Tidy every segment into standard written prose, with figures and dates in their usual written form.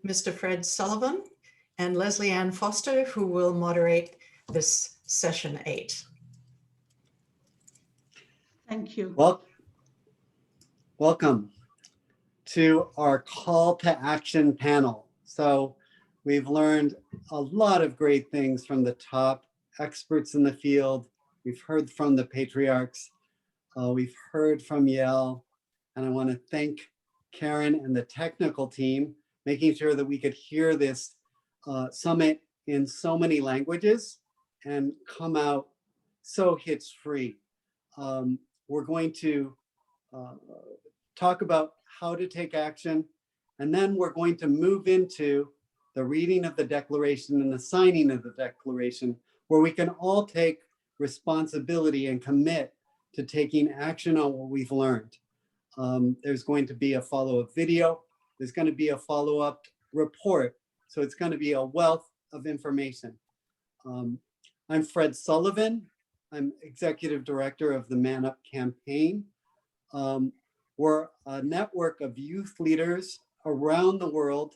Mr. Fred Sullivan, and Leslie Ann Foster, who will moderate this session 8. Thank you. Well, welcome to our call to action panel. So we've learned a lot of great things from the top experts in the field. We've heard from the patriarchs. We've heard from Yale. And I want to thank Karen and the technical team, making sure that we could hear this summit in so many languages and come out so hits free. We're going to talk about how to take action, and then we're going to move into the reading of the declaration and the signing of the declaration, where we can all take responsibility and commit to taking action on what we've learned. There's going to be a follow-up video. There's going to be a follow-up report. So it's going to be a wealth of information. I'm Fred Sullivan. I'm Executive Director of the Man Up campaign. We're a network of youth leaders around the world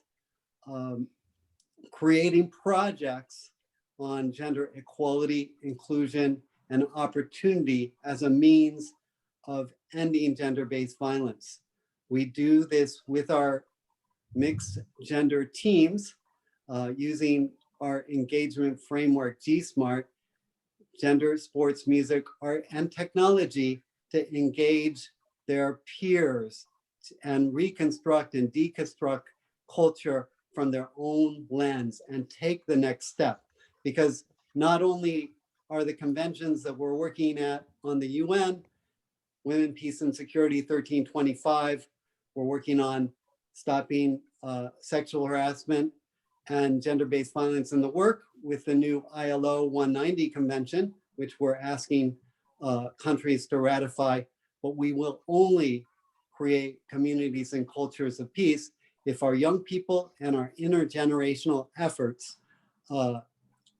creating projects on gender equality, inclusion, and opportunity as a means of ending gender-based violence. We do this with our mixed gender teams using our engagement framework, GSMART, gender, sports, music, art, and technology to engage their peers and reconstruct and deconstruct culture from their own lens and take the next step. Because not only are the conventions that we're working at on the UN, Women, Peace, and Security 1325, we're working on stopping sexual harassment and gender-based violence in the work with the new ILO 190 convention, which we're asking countries to ratify. But we will only create communities and cultures of peace if our young people and our intergenerational efforts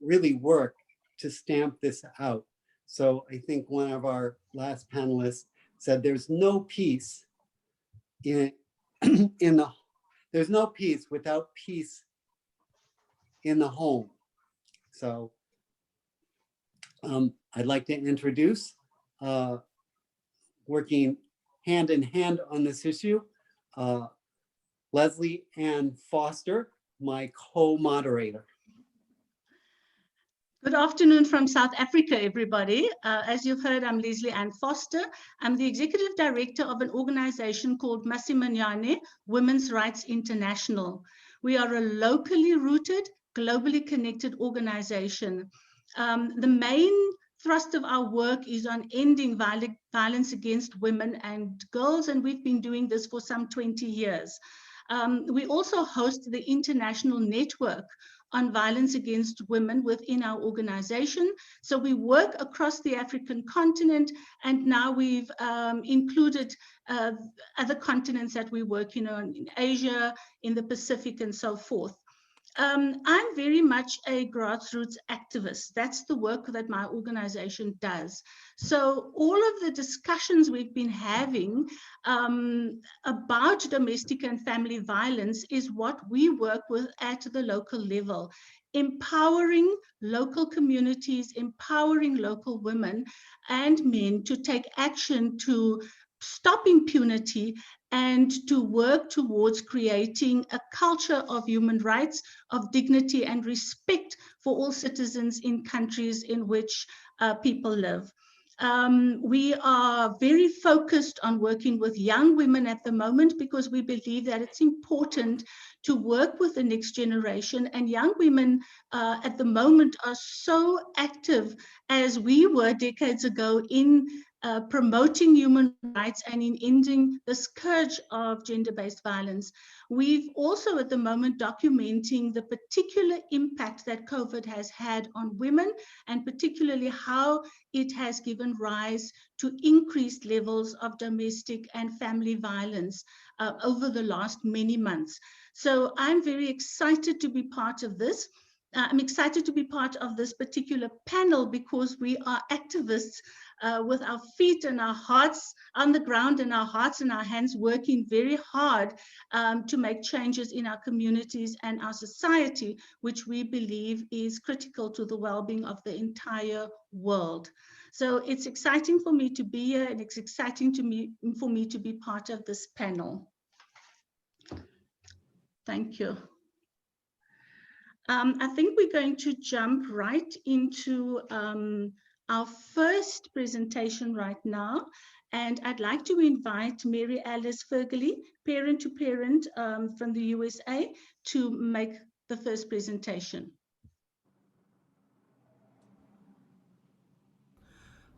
really work to stamp this out. So I think one of our last panelists said there's no peace there's no peace without peace in the home. So I'd like to introduce working hand in hand on this issue, Leslie Ann Foster, my co-moderator. Good afternoon from South Africa, everybody. As you've heard, I'm Leslie Ann Foster. I'm the Executive Director of an organization called Masimanyane Women's Rights International. We are a locally rooted, globally connected organization. The main thrust of our work is on ending violence against women and girls, and we've been doing this for some 20 years. We also host the International Network on Violence Against Women within our organization. So we work across the African continent, and now we've included other continents that we work in Asia, in the Pacific, and so forth. I'm very much a grassroots activist. That's the work that my organization does. So all of the discussions we've been having about domestic and family violence is what we work with at the local level, empowering local communities, empowering local women and men to take action to stop impunity and to work towards creating a culture of human rights, of dignity and respect for all citizens in countries in which people live. We are very focused on working with young women at the moment because we believe that it's important to work with the next generation, and young women at the moment are so active as we were decades ago in promoting human rights and in ending the scourge of gender-based violence. We've also at the moment documenting the particular impact that COVID has had on women, and particularly how it has given rise to increased levels of domestic and family violence over the last many months. So I'm very excited to be part of this. I'm excited to be part of this particular panel because we are activists with our feet and our hearts on the ground and our hearts and our hands working very hard to make changes in our communities and our society, which we believe is critical to the well-being of the entire world. So it's exciting for me to be here, and it's exciting for me to be part of this panel. Thank you. I think we're going to jump right into our first presentation right now. And I'd like to invite Maryalice Fegeley, parent to parent from the USA, to make the first presentation.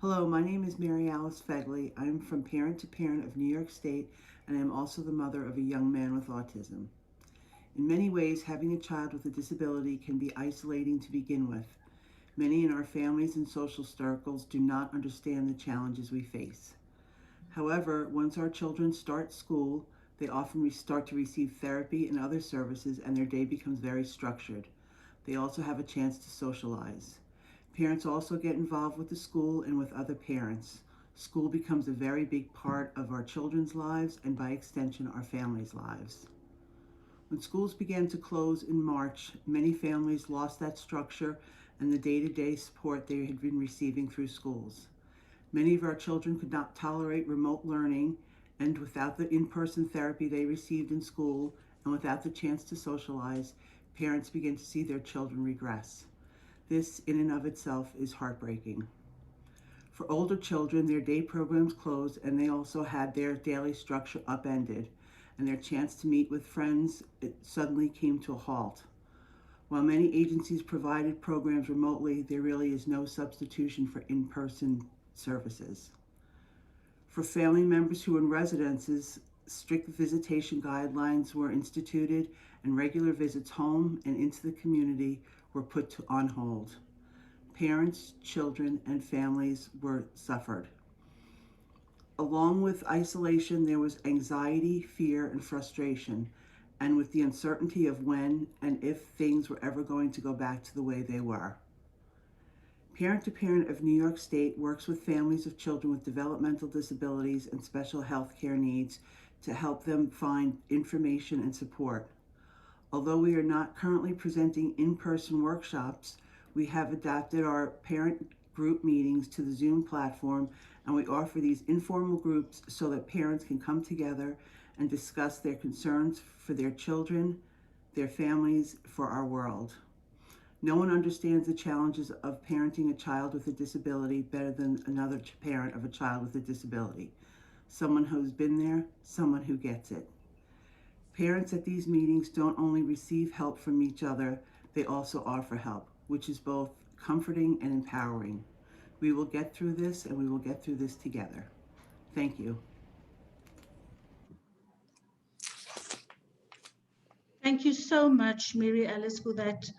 Hello, my name is Maryalice Fegeley. I'm from Parent to Parent of New York State, and I'm also the mother of a young man with autism. In many ways, having a child with a disability can be isolating to begin with. Many in our families and social circles do not understand the challenges we face. However, once our children start school, they often start to receive therapy and other services, and their day becomes very structured. They also have a chance to socialize. Parents also get involved with the school and with other parents. School becomes a very big part of our children's lives and by extension our families' lives. When schools began to close in March, many families lost that structure and the day-to-day support they had been receiving through schools. Many of our children could not tolerate remote learning, and without the in-person therapy they received in school and without the chance to socialize, parents began to see their children regress. This, in and of itself, is heartbreaking. For older children, their day programs closed and they also had their daily structure upended, and their chance to meet with friends suddenly came to a halt. While many agencies provided programs remotely, there really is no substitution for in-person services. For family members who were in residences, strict visitation guidelines were instituted and regular visits home and into the community were put on hold. Parents, children, and families suffered. Along with isolation, there was anxiety, fear, and frustration, and with the uncertainty of when and if things were ever going to go back to the way they were. Parent to Parent of New York State works with families of children with developmental disabilities and special health care needs to help them find information and support. Although we are not currently presenting in-person workshops, we have adapted our parent group meetings to the Zoom platform, and we offer these informal groups so that parents can come together and discuss their concerns for their children, their families, for our world. No one understands the challenges of parenting a child with a disability better than another parent of a child with a disability. Someone who's been there, someone who gets it. Parents at these meetings don't only receive help from each other, they also offer help, which is both comforting and empowering. We will get through this, and we will get through this together. Thank you. Thank you so much, Maryalice, for that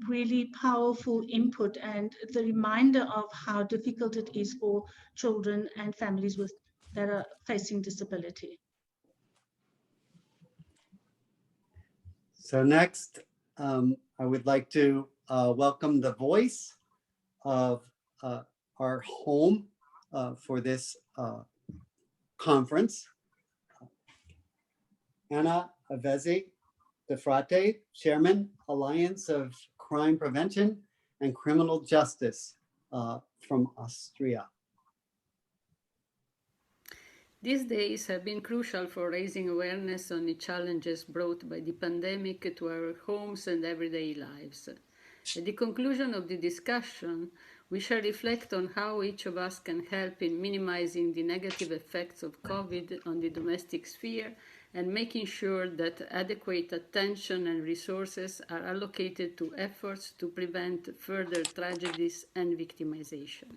really powerful input and the reminder of how difficult it is for children and families that are facing disability. So next, I would like to welcome the voice of our home for this conference, Alvazzi de Frate, Chairman, Alliance of Crime Prevention and Criminal Justice from Austria. These days have been crucial for raising awareness on the challenges brought by the pandemic to our homes and everyday lives. At the conclusion of the discussion, we shall reflect on how each of us can help in minimizing the negative effects of COVID on the domestic sphere and making sure that adequate attention and resources are allocated to efforts to prevent further tragedies and victimization.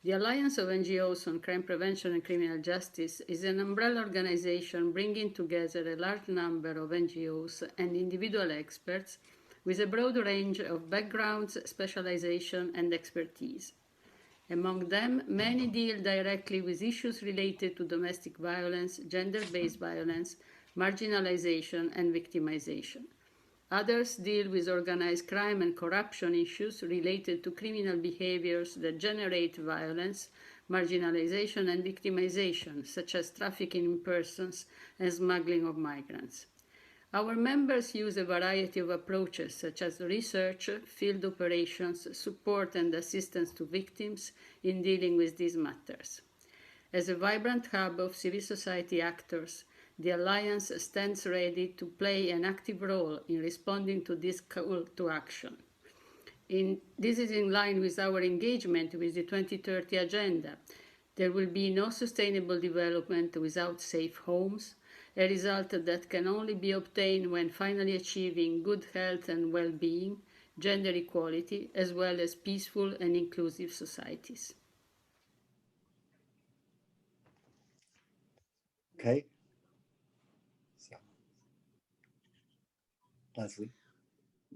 The Alliance of NGOs on Crime Prevention and Criminal Justice is an umbrella organization bringing together a large number of NGOs and individual experts with a broad range of backgrounds, specialization, and expertise. Among them, many deal directly with issues related to domestic violence, gender-based violence, marginalization, and victimization. Others deal with organized crime and corruption issues related to criminal behaviors that generate violence, marginalization, and victimization, such as trafficking in persons and smuggling of migrants. Our members use a variety of approaches, such as research, field operations, support and assistance to victims in dealing with these matters. As a vibrant hub of civil society actors, the Alliance stands ready to play an active role in responding to this call to action. This is in line with our engagement with the 2030 Agenda. There will be no sustainable development without safe homes, a result that can only be obtained when finally achieving good health and well-being, gender equality, as well as peaceful and inclusive societies. Okay. So, Leslie.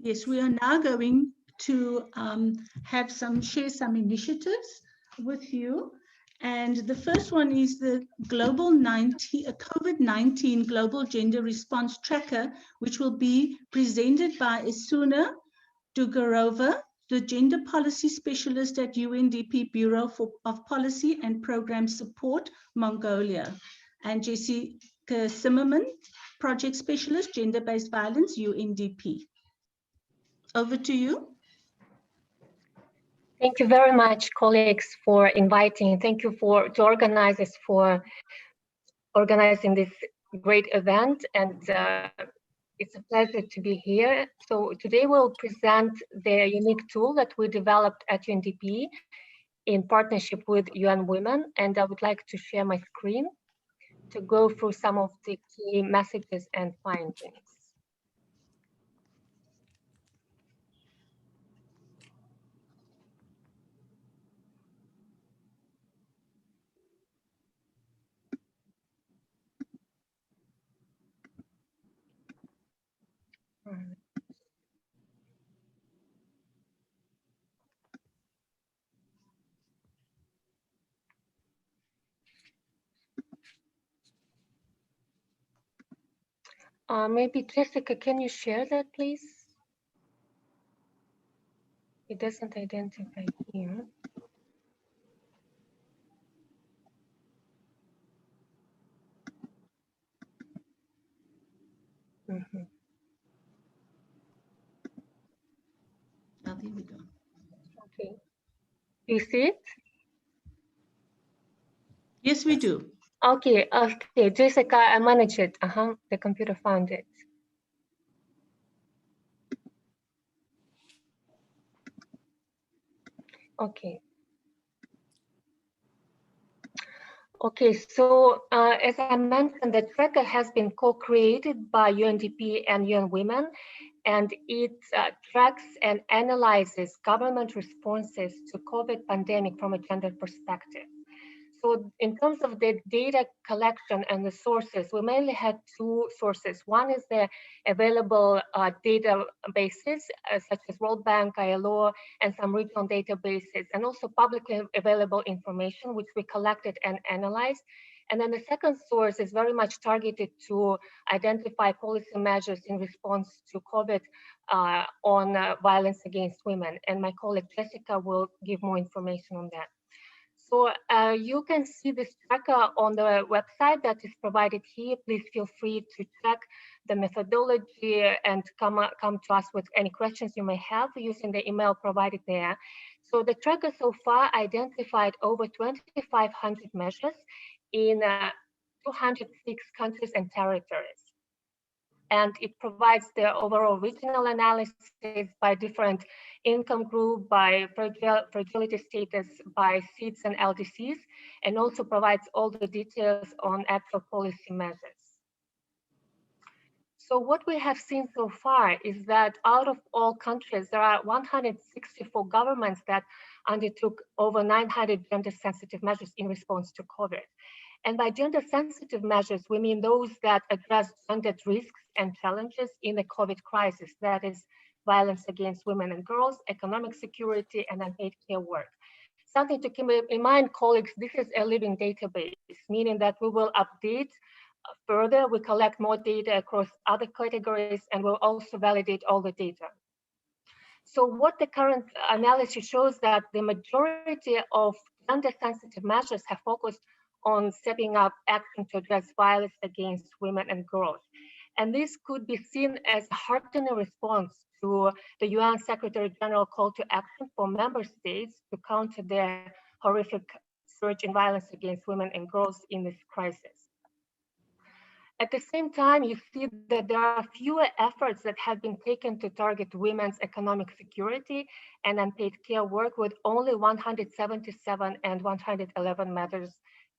Yes, we are now going to share some initiatives with you. And the first one is the COVID-19 Global Gender Response Tracker, which will be presented by Esuna Dugarova, the Gender Policy Specialist at UNDP Bureau of Policy and Program Support, Mongolia, and Jessica Zimerman, Project Specialist, Gender-Based Violence, UNDP. Over to you. Thank you very much, colleagues, for inviting. Thank you to organizers for organizing this great event, and it's a pleasure to be here. So today we'll present the unique tool that we developed at UNDP in partnership with UN Women, and I would like to share my screen to go through some of the key messages and findings. Maybe Jessica, can you share that, please? It doesn't identify here. Mm-hmm. Oh, there we go. Okay. You see it? Yes, we do. Okay, okay, Jessica, I manage it. The computer found it. Okay. Okay, so as I mentioned, the tracker has been co-created by UNDP and UN Women, and it tracks and analyzes government responses to COVID pandemic from a gender perspective. So in terms of the data collection and the sources, we mainly had two sources. One is the available databases, such as World Bank, ILO, and some regional databases, and also publicly available information, which we collected and analyzed. And then the second source is very much targeted to identify policy measures in response to COVID on violence against women. And my colleague Jessica will give more information on that. So you can see this tracker on the website that is provided here. Please feel free to check the methodology and come to us with any questions you may have using the email provided there. So the tracker so far identified over 2,500 measures in 206 countries and territories. And it provides the overall regional analysis by different income group, by fragility status, by SIDS and LDCs, and also provides all the details on actual policy measures. So what we have seen so far is that out of all countries, there are 164 governments that undertook over 900 gender-sensitive measures in response to COVID. And by gender-sensitive measures, we mean those that address gendered risks and challenges in the COVID crisis, that is violence against women and girls, economic security, and unpaid care work. Something to keep in mind, colleagues, this is a living database, meaning that we will update further, we collect more data across other categories, and we'll also validate all the data. So what the current analysis shows that the majority of gender-sensitive measures have focused on stepping up action to address violence against women and girls. And this could be seen as a heartening response to the UN Secretary General call to action for member states to counter the horrific surge in violence against women and girls in this crisis. At the same time, you see that there are fewer efforts that have been taken to target women's economic security and unpaid care work, with only 177 and 111 matters,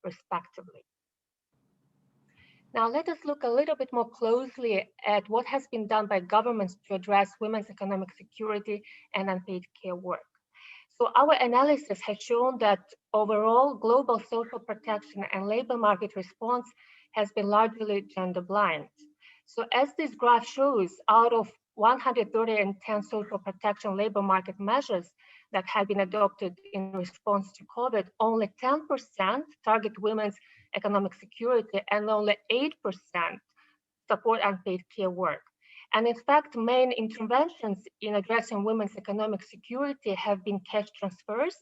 respectively. Now, let us look a little bit more closely at what has been done by governments to address women's economic security and unpaid care work. So our analysis has shown that overall global social protection and labor market response has been largely gender blind. So as this graph shows, out of 110 social protection labor market measures that have been adopted in response to COVID, only 10% target women's economic security and only 8% support unpaid care work. And in fact, main interventions in addressing women's economic security have been cash transfers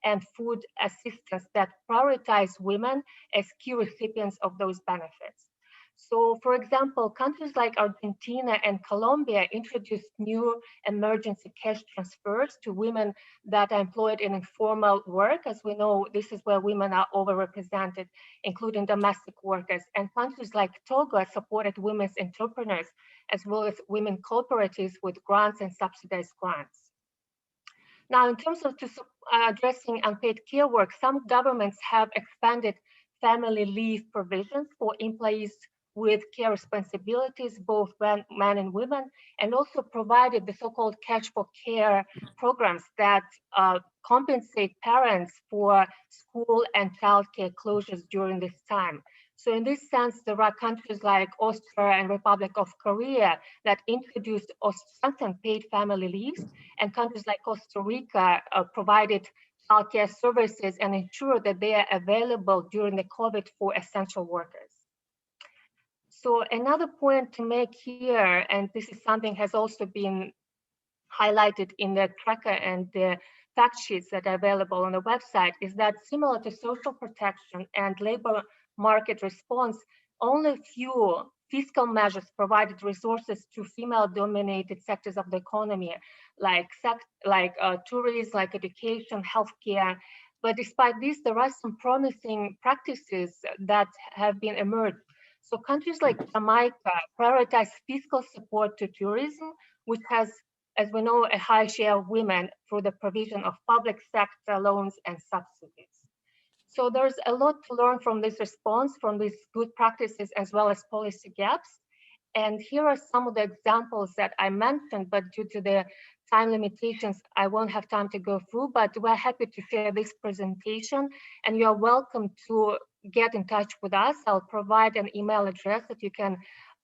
and food assistance that prioritize women as key recipients of those benefits. So, for example, countries like Argentina and Colombia introduced new emergency cash transfers to women that are employed in informal work. As we know, this is where women are overrepresented, including domestic workers. And countries like Togo supported women's entrepreneurs, as well as women cooperatives with grants and subsidized grants. Now, in terms of addressing unpaid care work, some governments have expanded family leave provisions for employees with care responsibilities, both men and women, and also provided the so-called Cash for Care programs that compensate parents for school and childcare closures during this time. So in this sense, there are countries like Austria and Republic of Korea that introduced or strengthened paid family leaves, and countries like Costa Rica provided childcare services and ensure that they are available during the COVID for essential workers. So another point to make here, and this is something has also been highlighted in the tracker and the fact sheets that are available on the website, is that similar to social protection and labor market response, only few fiscal measures provided resources to female-dominated sectors of the economy, like tourism, like education, healthcare. But despite this, there are some promising practices that have been emerged. So countries like Jamaica prioritize fiscal support to tourism, which has, as we know, a high share of women through the provision of public sector loans and subsidies. So there's a lot to learn from this response, from these good practices, as well as policy gaps. And here are some of the examples that I mentioned, but due to the time limitations, I won't have time to go through, but we're happy to share this presentation, and you're welcome to get in touch with us. I'll provide an email address that you can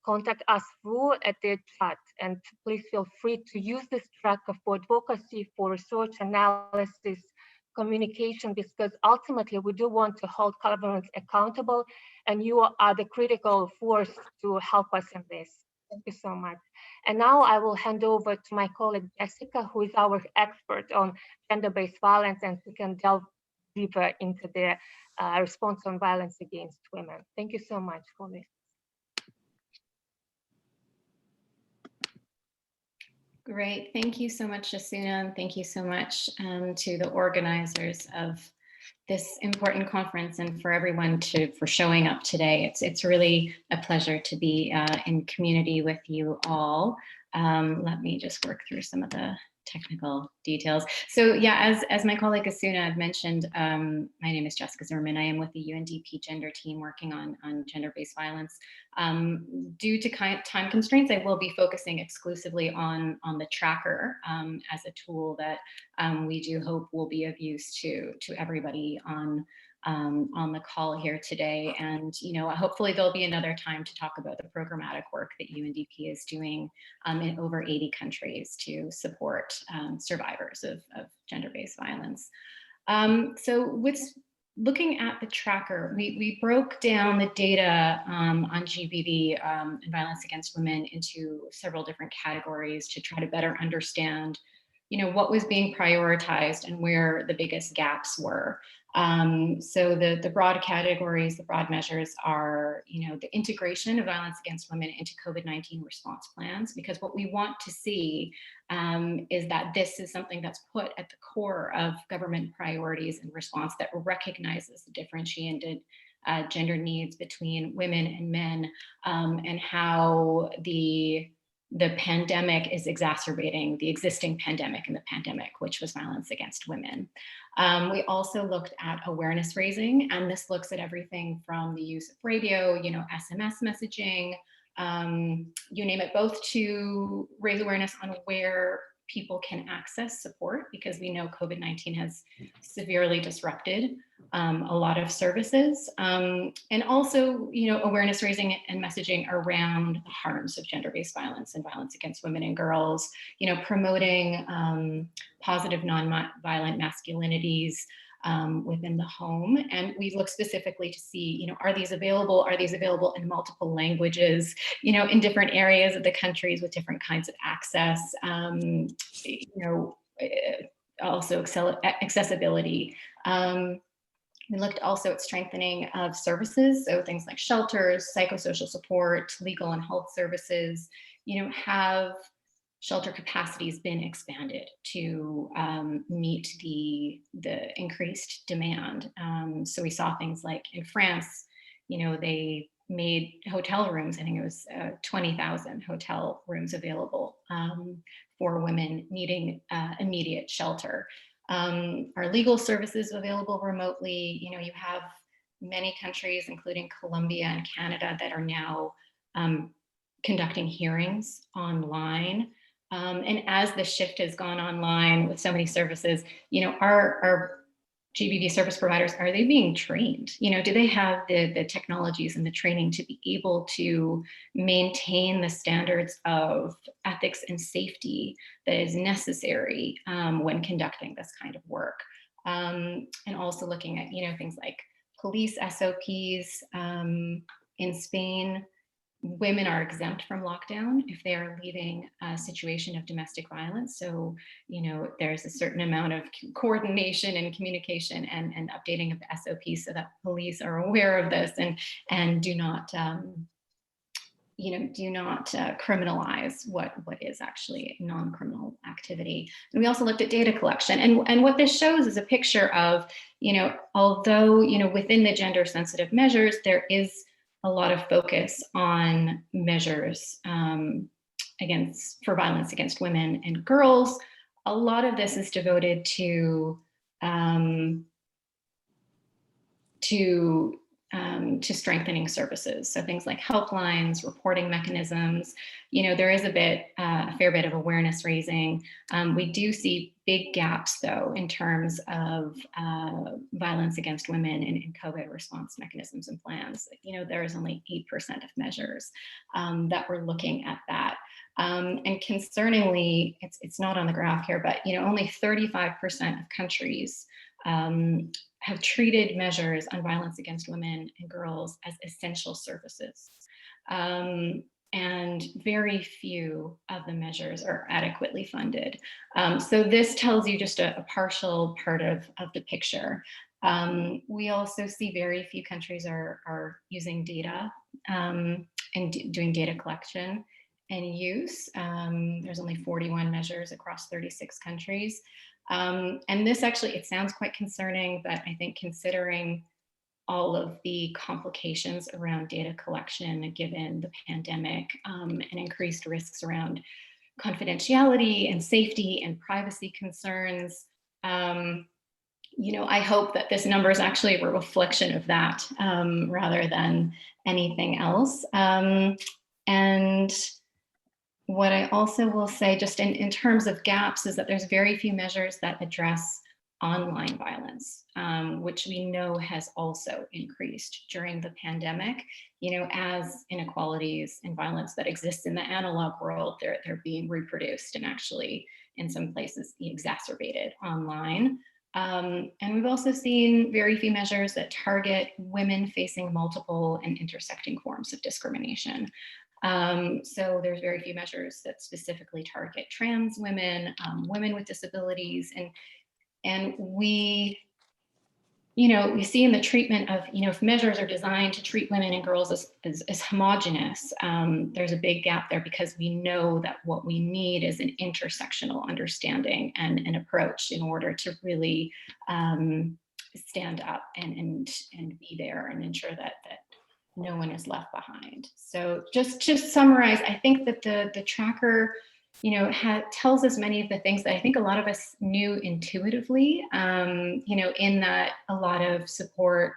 contact us through at the chat. And please feel free to use this tracker for advocacy, for research analysis, communication, because ultimately we do want to hold governments accountable, and you are the critical force to help us in this. Thank you so much. And now I will hand over to my colleague Jessica, who is our expert on gender-based violence, and who can delve deeper into the response on violence against women. Thank you so much for this. Great, thank you so much, Esuna, and thank you so much to the organizers of this important conference, and for everyone for showing up today. It's really a pleasure to be in community with you all. Let me just work through some of the technical details. So yeah, as my colleague Esuna had mentioned, my name is Jessica Zimerman. I am with the UNDP gender team working on gender-based violence. Due to time constraints, I will be focusing exclusively on the tracker as a tool that we do hope will be of use to everybody on the call here today. And hopefully there'll be another time to talk about the programmatic work that UNDP is doing in over 80 countries to support survivors of gender-based violence. So looking at the tracker, we broke down the data on GBV and violence against women into several different categories to try to better understand, what was being prioritized and where the biggest gaps were. So the broad categories, the broad measures are, the integration of violence against women into COVID-19 response plans, because what we want to see is that this is something that's put at the core of government priorities and response that recognizes the differentiated gender needs between women and men, and how the pandemic is exacerbating the existing pandemic in the pandemic, which was violence against women. We also looked at awareness raising, and this looks at everything from the use of radio, SMS messaging, you name it, both to raise awareness on where people can access support, because we know COVID-19 has severely disrupted a lot of services, and also, awareness raising and messaging around the harms of gender-based violence and violence against women and girls, promoting positive non-violent masculinities within the home. And we look specifically to see, are these available? Are these available in multiple languages, in different areas of the countries with different kinds of access, also accessibility. We looked also at strengthening of services, so things like shelters, psychosocial support, legal and health services. Have shelter capacities been expanded to meet the increased demand? So we saw things like in France, they made hotel rooms, I think it was 20,000 hotel rooms available for women needing immediate shelter. Are legal services available remotely? You have many countries, including Colombia and Canada, that are now conducting hearings online. And as the shift has gone online with so many services, our GBV service providers, are they being trained? Do they have the technologies and the training to be able to maintain the standards of ethics and safety that is necessary when conducting this kind of work? And also looking at, things like police SOPs. In Spain, women are exempt from lockdown if they are leaving a situation of domestic violence. So, there's a certain amount of coordination and communication and updating of the SOPs so that police are aware of this and do not criminalize what is actually non-criminal activity. And we also looked at data collection. And what this shows is a picture of, although, within the gender sensitive measures, there is a lot of focus on measures for violence against women and girls. A lot of this is devoted to strengthening services. So things like helplines, reporting mechanisms. There is a fair bit of awareness raising. We do see big gaps, though, in terms of violence against women in COVID response mechanisms and plans. There is only 8% of measures that we're looking at that. And concerningly, it's not on the graph here, but only 35% of countries have treated measures on violence against women and girls as essential services. And very few of the measures are adequately funded. So this tells you just a partial part of the picture. We also see very few countries are using data and doing data collection and use. There's only 41 measures across 36 countries. And this actually, it sounds quite concerning, but I think considering all of the complications around data collection given the pandemic and increased risks around confidentiality and safety and privacy concerns, I hope that this number is actually a reflection of that rather than anything else. And what I also will say, just in terms of gaps, is that there's very few measures that address online violence, which we know has also increased during the pandemic. As inequalities and violence that exists in the analog world, they're being reproduced and actually in some places exacerbated online. And we've also seen very few measures that target women facing multiple and intersecting forms of discrimination. So there's very few measures that specifically target trans women, women with disabilities, and we see in the treatment of, if measures are designed to treat women and girls as homogenous, there's a big gap there, because we know that what we need is an intersectional understanding and an approach in order to really stand up and be there and ensure that no one is left behind. So just to summarize, I think that the tracker tells us many of the things that I think a lot of us knew intuitively, in that a lot of support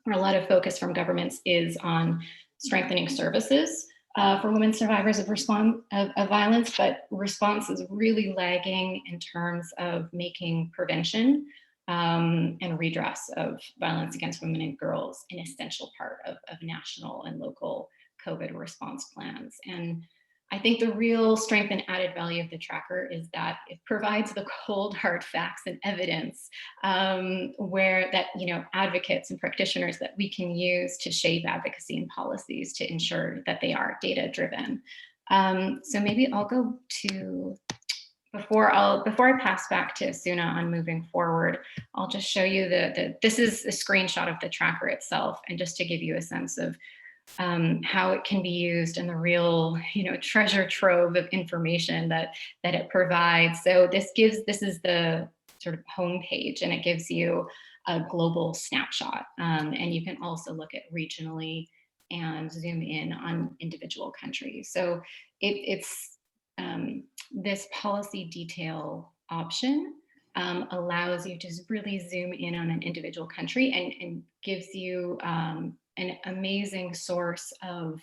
or a lot of focus from governments is on strengthening services for women survivors of violence, but response is really lagging in terms of making prevention and redress of violence against women and girls an essential part of national and local COVID response plans. And I think the real strength and added value of the tracker is that it provides the cold, hard facts and evidence where that, advocates and practitioners that we can use to shape advocacy and policies to ensure that they are data-driven. So maybe I'll go to, before I pass back to Esuna on moving forward, I'll just show you this is a screenshot of the tracker itself, and just to give you a sense of how it can be used and the real, treasure trove of information that it provides. So this is the sort of homepage, and it gives you a global snapshot. And you can also look at regionally and zoom in on individual countries. So it's this policy detail option allows you to really zoom in on an individual country and gives you an amazing source of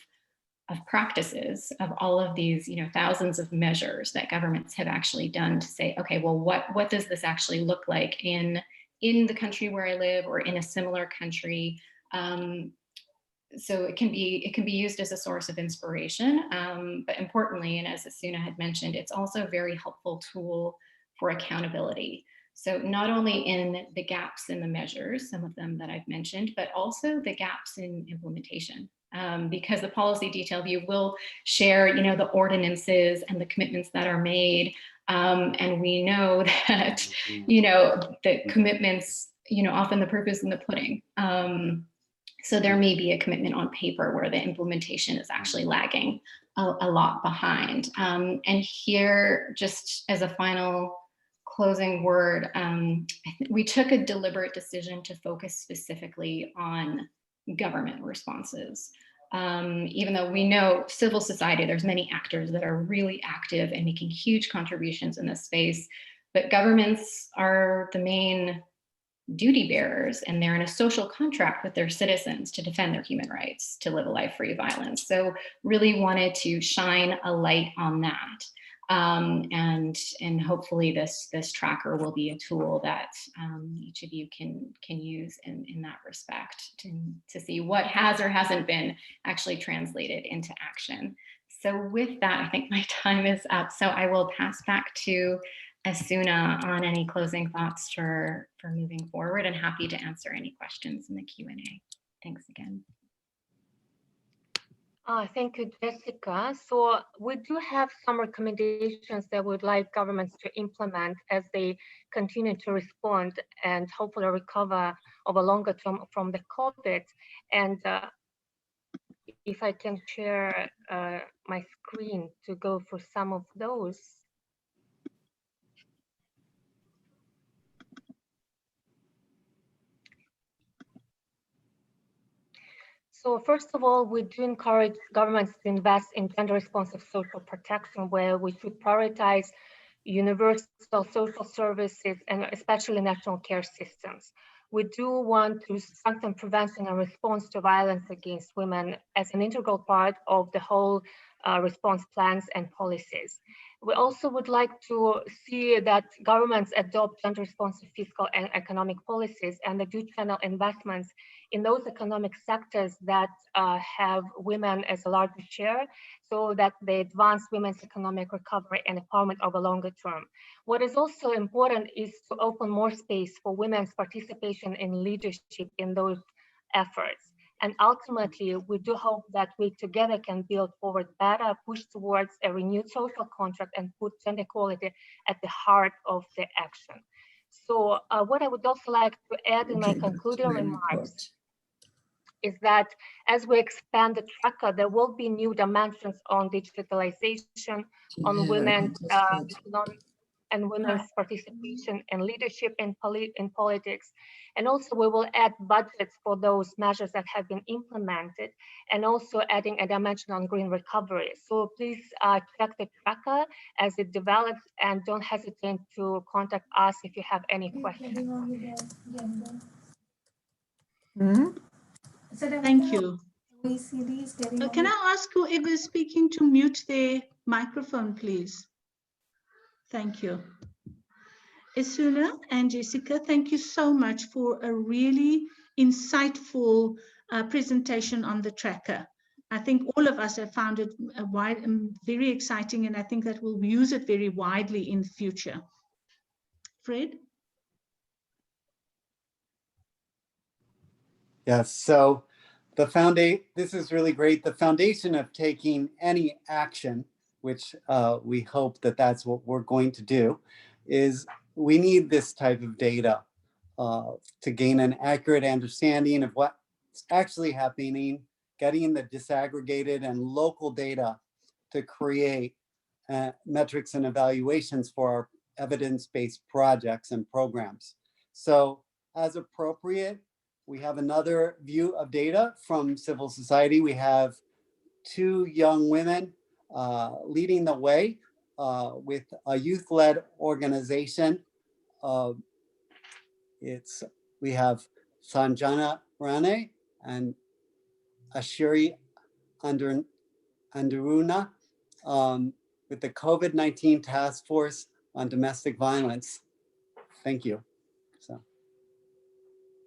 practices of all of these, thousands of measures that governments have actually done to say, okay, well, what does this actually look like in the country where I live or in a similar country? So it can be used as a source of inspiration, but importantly, and as Esuna had mentioned, it's also a very helpful tool for accountability. So not only in the gaps in the measures, some of them that I've mentioned, but also the gaps in implementation, because the policy detail view will share, the ordinances and the commitments that are made. And we know that, the commitments, often the proof is in the pudding. So there may be a commitment on paper where the implementation is actually lagging a lot behind. And here, just as a final closing word, we took a deliberate decision to focus specifically on government responses. Even though we know civil society, there's many actors that are really active and making huge contributions in this space, but governments are the main duty bearers, and they're in a social contract with their citizens to defend their human rights, to live a life free of violence. So really wanted to shine a light on that. And hopefully this tracker will be a tool that each of you can use in that respect to see what has or hasn't been actually translated into action. So with that, I think my time is up. So I will pass back to Esuna on any closing thoughts for moving forward, and happy to answer any questions in the Q&A. Thanks again. Thank you, Jessica. So we do have some recommendations that we'd like governments to implement as they continue to respond and hopefully recover over longer term from the COVID. And if I can share my screen to go through some of those. So first of all, we do encourage governments to invest in gender-responsive social protection, where we should prioritize universal social services and especially national care systems. We do want to strengthen prevention and response to violence against women as an integral part of the whole response plans and policies. We also would like to see that governments adopt gender-responsive fiscal and economic policies and they do channel investments in those economic sectors that have women as a larger share, so that they advance women's economic recovery and empowerment over longer term. What is also important is to open more space for women's participation in leadership in those efforts. And ultimately, we do hope that we together can build forward better, push towards a renewed social contract and put gender equality at the heart of the action. So what I would also like to add in my concluding remarks is that as we expand the tracker, there will be new dimensions on digitalization, on women's economic and women's participation and leadership in politics. And also we will add budgets for those measures that have been implemented, and also adding a dimension on green recovery. So please check the tracker as it develops and don't hesitate to contact us if you have any questions. Thank you. Can I ask whoever is speaking to mute their microphone, please? Thank you. Esuna and Jessica, thank you so much for a really insightful presentation on the tracker. I think all of us have found it very exciting, and I think that we'll use it very widely in the future. Fred? Yes, so this is really great. The foundation of taking any action, which we hope that that's what we're going to do, is we need this type of data to gain an accurate understanding of what's actually happening, getting the disaggregated and local data to create metrics and evaluations for our evidence-based projects and programs. So as appropriate, we have another view of data from civil society. We have two young women leading the way with a youth-led organization. We have Sanjana Rane and Ashri Anurudran with the COVID-19 Task Force on Domestic Violence. Thank you.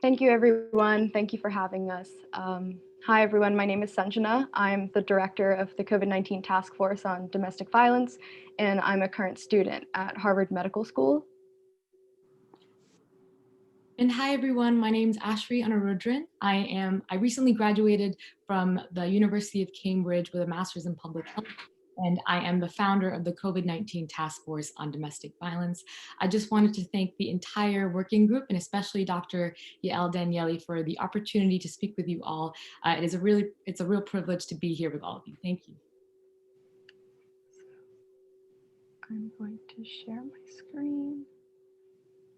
Thank you, everyone. Thank you for having us. Hi, everyone. My name is Sanjana. I'm the director of the COVID-19 Task Force on Domestic Violence, and I'm a current student at Harvard Medical School. And hi, everyone. My name is Ashri Anurudran. I recently graduated from the University of Cambridge with a master's in public health, and I am the founder of the COVID-19 Task Force on Domestic Violence. I just wanted to thank the entire working group, and especially Dr. Yael Danieli, for the opportunity to speak with you all. It's a real privilege to be here with all of you. Thank you. I'm going to share my screen.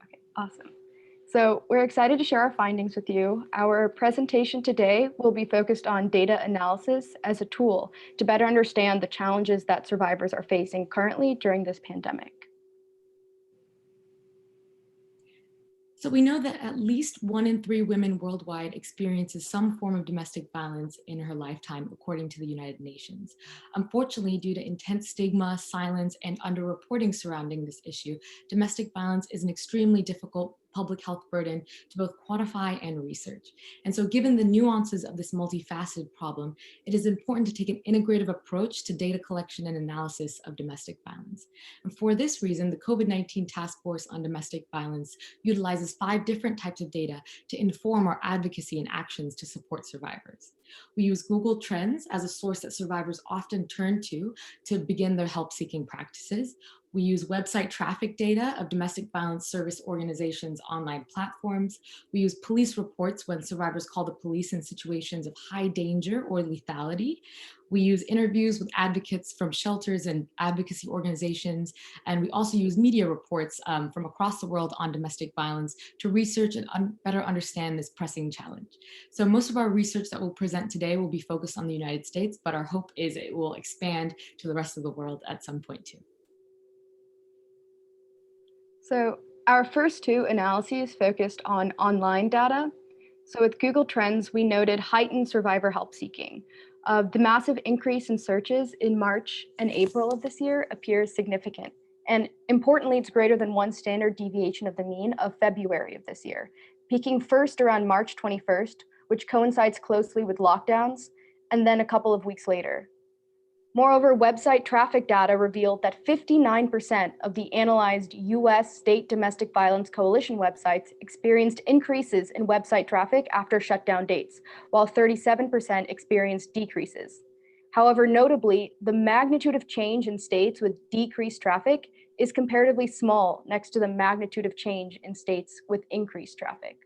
Okay, awesome. So we're excited to share our findings with you. Our presentation today will be focused on data analysis as a tool to better understand the challenges that survivors are facing currently during this pandemic. So we know that at least 1 in 3 women worldwide experiences some form of domestic violence in her lifetime, according to the United Nations. Unfortunately, due to intense stigma, silence, and underreporting surrounding this issue, domestic violence is an extremely difficult public health burden to both quantify and research. And so given the nuances of this multifaceted problem, it is important to take an integrative approach to data collection and analysis of domestic violence. And for this reason, the COVID-19 Task Force on Domestic Violence utilizes 5 different types of data to inform our advocacy and actions to support survivors. We use Google Trends as a source that survivors often turn to begin their help-seeking practices. We use website traffic data of domestic violence service organizations' online platforms. We use police reports when survivors call the police in situations of high danger or lethality. We use interviews with advocates from shelters and advocacy organizations. And we also use media reports from across the world on domestic violence to research and better understand this pressing challenge. So most of our research that we'll present today will be focused on the United States, but our hope is it will expand to the rest of the world at some point too. So our first 2 analyses focused on online data. So with Google Trends, we noted heightened survivor help seeking. The massive increase in searches in March and April of this year appears significant. And importantly, it's greater than one standard deviation of the mean of February of this year, peaking first around March 21st, which coincides closely with lockdowns, and then a couple of weeks later. Moreover, website traffic data revealed that 59% of the analyzed US state domestic violence coalition websites experienced increases in website traffic after shutdown dates, while 37% experienced decreases. However, notably, the magnitude of change in states with decreased traffic is comparatively small next to the magnitude of change in states with increased traffic.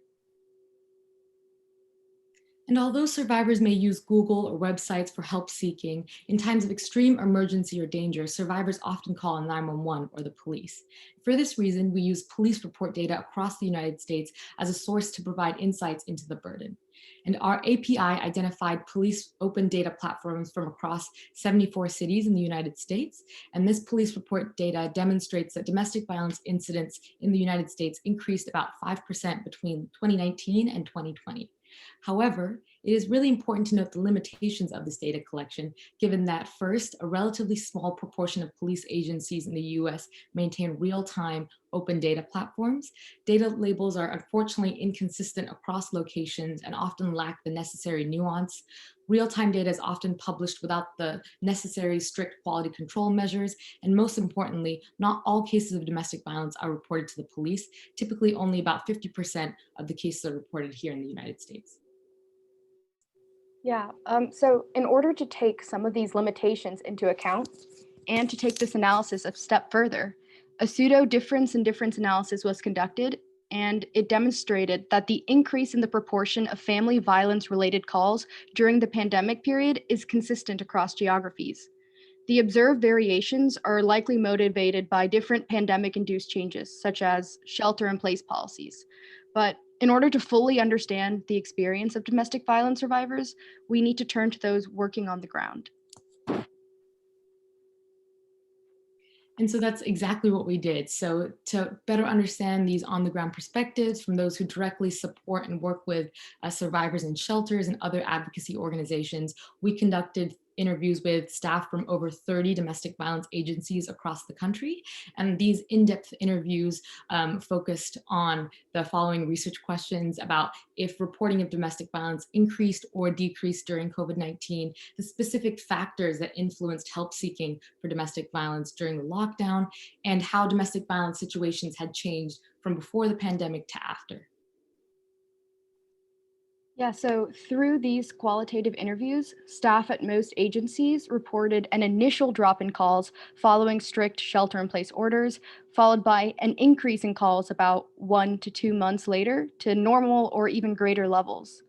And although survivors may use Google or websites for help seeking, in times of extreme emergency or danger, survivors often call 911 or the police. For this reason, we use police report data across the United States as a source to provide insights into the burden. And our API identified police open data platforms from across 74 cities in the United States. And this police report data demonstrates that domestic violence incidents in the United States increased about 5% between 2019 and 2020. However, it is really important to note the limitations of this data collection, given that first, a relatively small proportion of police agencies in the US maintain real-time open data platforms. Data labels are unfortunately inconsistent across locations and often lack the necessary nuance. Real-time data is often published without the necessary strict quality control measures. And most importantly, not all cases of domestic violence are reported to the police. Typically only about 50% of the cases are reported here in the United States. Yeah, so in order to take some of these limitations into account and to take this analysis a step further, a pseudo difference in difference analysis was conducted, and it demonstrated that the increase in the proportion of family violence related calls during the pandemic period is consistent across geographies. The observed variations are likely motivated by different pandemic-induced changes, such as shelter-in-place policies. But in order to fully understand the experience of domestic violence survivors, we need to turn to those working on the ground. And so that's exactly what we did. So to better understand these on-the-ground perspectives from those who directly support and work with survivors in shelters and other advocacy organizations, we conducted interviews with staff from over 30 domestic violence agencies across the country. And these in-depth interviews focused on the following research questions about if reporting of domestic violence increased or decreased during COVID-19, the specific factors that influenced help seeking for domestic violence during the lockdown, and how domestic violence situations had changed from before the pandemic to after. Yeah, so through these qualitative interviews, staff at most agencies reported an initial drop in calls following strict shelter-in-place orders, followed by an increase in calls about 1 to 2 months later to normal or even greater levels.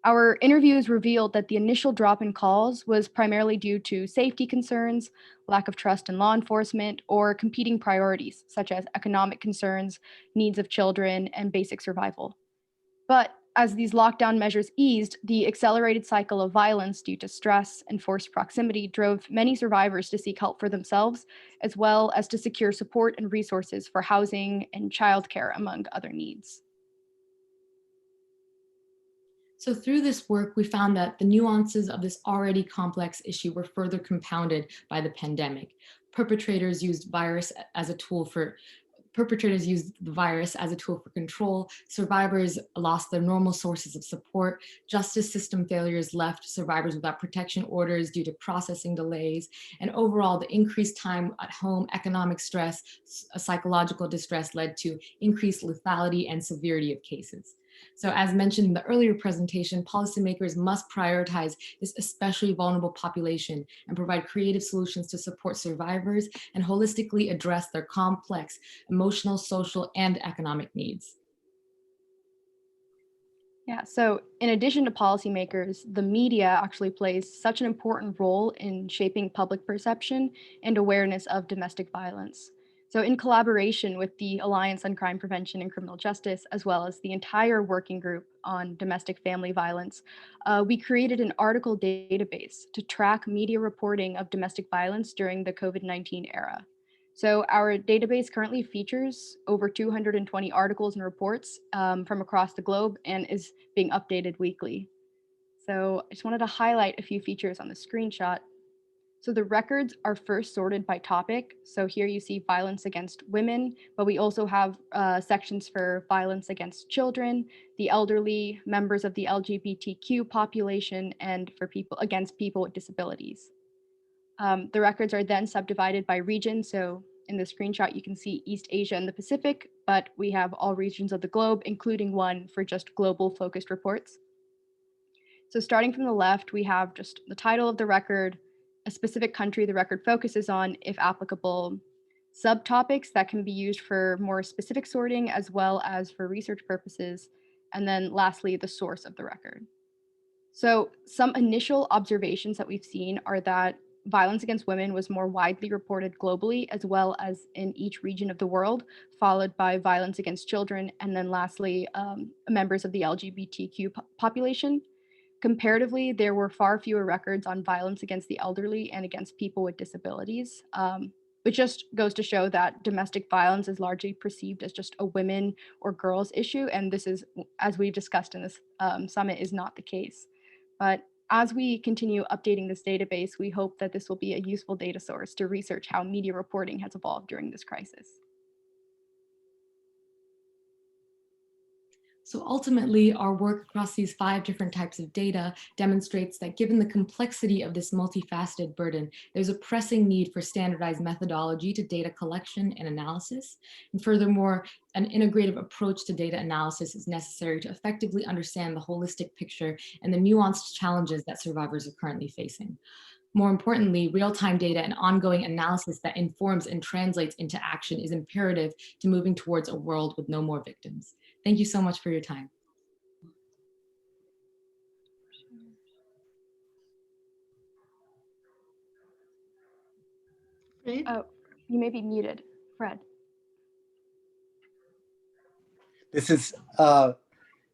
Our interviews revealed that the initial drop in calls was primarily due to safety concerns, lack of trust in law enforcement, or competing priorities such as economic concerns, needs of children, and basic survival. But as these lockdown measures eased, the accelerated cycle of violence due to stress and forced proximity drove many survivors to seek help for themselves, as well as to secure support and resources for housing and childcare, among other needs. So through this work, we found that the nuances of this already complex issue were further compounded by the pandemic. Perpetrators used the virus as a tool for control. Survivors lost their normal sources of support. Justice system failures left survivors without protection orders due to processing delays. And overall, the increased time at home, economic stress, psychological distress led to increased lethality and severity of cases. So as mentioned in the earlier presentation, policymakers must prioritize this especially vulnerable population and provide creative solutions to support survivors and holistically address their complex emotional, social, and economic needs. Yeah, so in addition to policymakers, the media actually plays such an important role in shaping public perception and awareness of domestic violence. So in collaboration with the Alliance on Crime Prevention and Criminal Justice, as well as the entire working group on domestic family violence, we created an article database to track media reporting of domestic violence during the COVID-19 era. So our database currently features over 220 articles and reports from across the globe and is being updated weekly. So I just wanted to highlight a few features on the screenshot. So the records are first sorted by topic. So here you see violence against women, but we also have sections for violence against children, the elderly, members of the LGBTQ population, and for people against people with disabilities. The records are then subdivided by region. So in the screenshot, you can see East Asia and the Pacific, but we have all regions of the globe, including one for just global focused reports. So starting from the left, we have just the title of the record, a specific country the record focuses on, if applicable, subtopics that can be used for more specific sorting as well as for research purposes, and then lastly, the source of the record. So some initial observations that we've seen are that violence against women was more widely reported globally as well as in each region of the world, followed by violence against children, and then lastly, members of the LGBTQ population. Comparatively, there were far fewer records on violence against the elderly and against people with disabilities, which just goes to show that domestic violence is largely perceived as just a women or girls issue. And this is, as we've discussed in this summit, is not the case. But as we continue updating this database, we hope that this will be a useful data source to research how media reporting has evolved during this crisis. So ultimately, our work across these 5 different types of data demonstrates that given the complexity of this multifaceted burden, there's a pressing need for standardized methodology to data collection and analysis. And furthermore, an integrative approach to data analysis is necessary to effectively understand the holistic picture and the nuanced challenges that survivors are currently facing. More importantly, real-time data and ongoing analysis that informs and translates into action is imperative to moving towards a world with no more victims. Thank you so much for your time. Oh, you may be muted, Fred. This is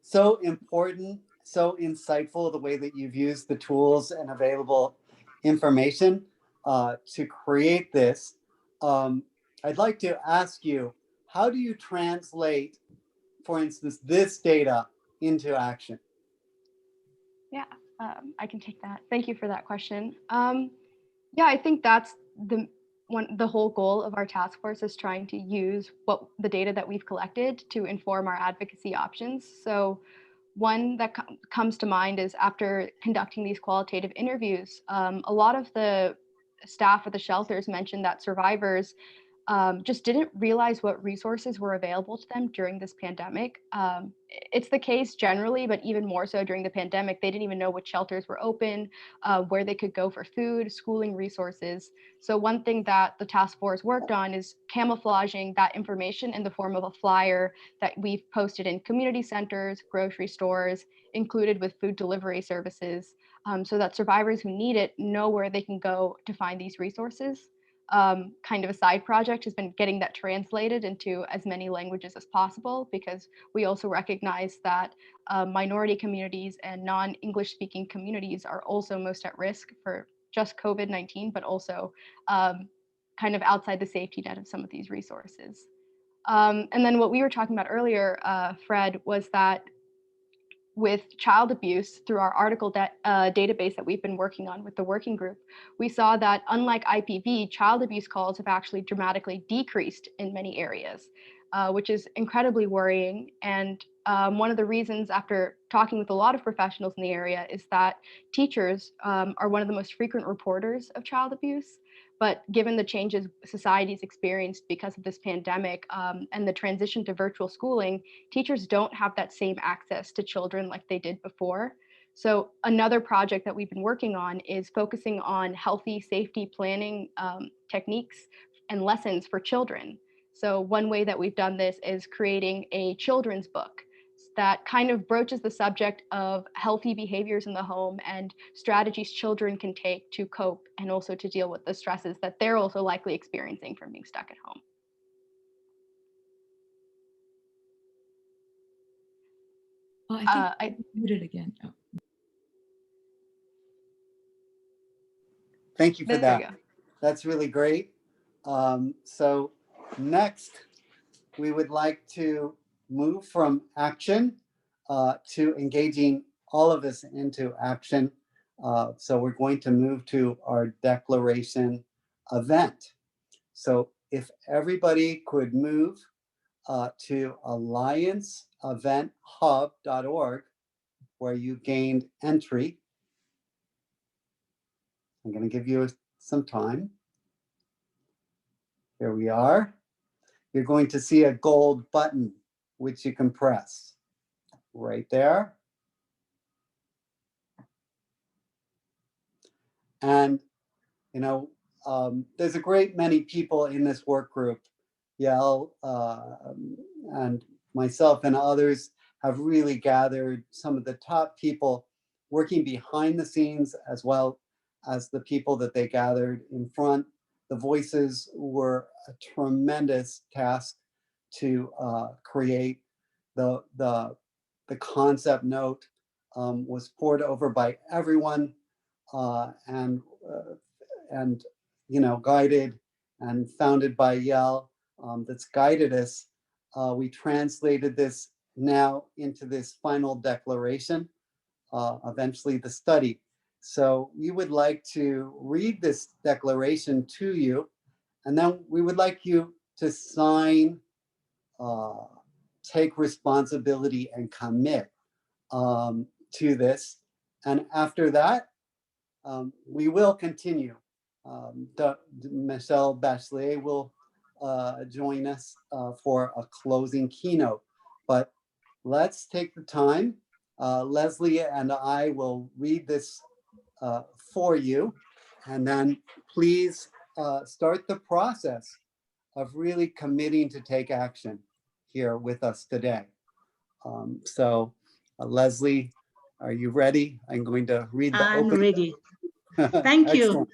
so important, so insightful, the way that you've used the tools and available information to create this. I'd like to ask you, how do you translate, for instance, this data into action? Yeah, I can take that. Thank you for that question. Yeah, I think that's the whole goal of our task force is trying to use the data that we've collected to inform our advocacy options. So one that comes to mind is after conducting these qualitative interviews, a lot of the staff at the shelters mentioned that survivors just didn't realize what resources were available to them during this pandemic. It's the case generally, but even more so during the pandemic, they didn't even know which shelters were open, where they could go for food, schooling resources. So one thing that the task force worked on is camouflaging that information in the form of a flyer that we've posted in community centers, grocery stores, included with food delivery services, so that survivors who need it know where they can go to find these resources. Kind of a side project has been getting that translated into as many languages as possible, because we also recognize that minority communities and non-English speaking communities are also most at risk for just COVID-19, but also kind of outside the safety net of some of these resources. And then what we were talking about earlier, Fred, was that with child abuse, through our article database that we've been working on with the working group, we saw that unlike IPV, child abuse calls have actually dramatically decreased in many areas, which is incredibly worrying. And one of the reasons, after talking with a lot of professionals in the area, is that teachers are one of the most frequent reporters of child abuse. But given the changes society's experienced because of this pandemic and the transition to virtual schooling, teachers don't have that same access to children like they did before. So another project that we've been working on is focusing on healthy safety planning techniques and lessons for children. So one way that we've done this is creating a children's book that kind of broaches the subject of healthy behaviors in the home and strategies children can take to cope and also to deal with the stresses that they're also likely experiencing from being stuck at home. Oh, I think I muted again. Oh. Thank you for that. That's really great. So next, we would like to move from action to engaging all of us into action. So we're going to move to our declaration event. So if everybody could move to allianceeventhub.org, where you gained entry. I'm going to give you some time. Here we are. You're going to see a gold button, which you can press right there. And, you know, there's a great many people in this work group. Yael and myself and others have really gathered some of the top people working behind the scenes, as well as the people that they gathered in front. The voices were a tremendous task to create. The concept note was poured over by everyone and you know, guided and founded by Yael. That's guided us. We translated this now into this final declaration, eventually the study. So we would like to read this declaration to you, and then we would like you to sign, take responsibility and commit to this. And after that, we will continue. Michelle Bachelet will join us for a closing keynote. But let's take the time. Leslie and I will read this for you, and then please start the process of really committing to take action here with us today. So Leslie, are you ready? I'm going to read the I'm opening. ready. Thank you. Excellent.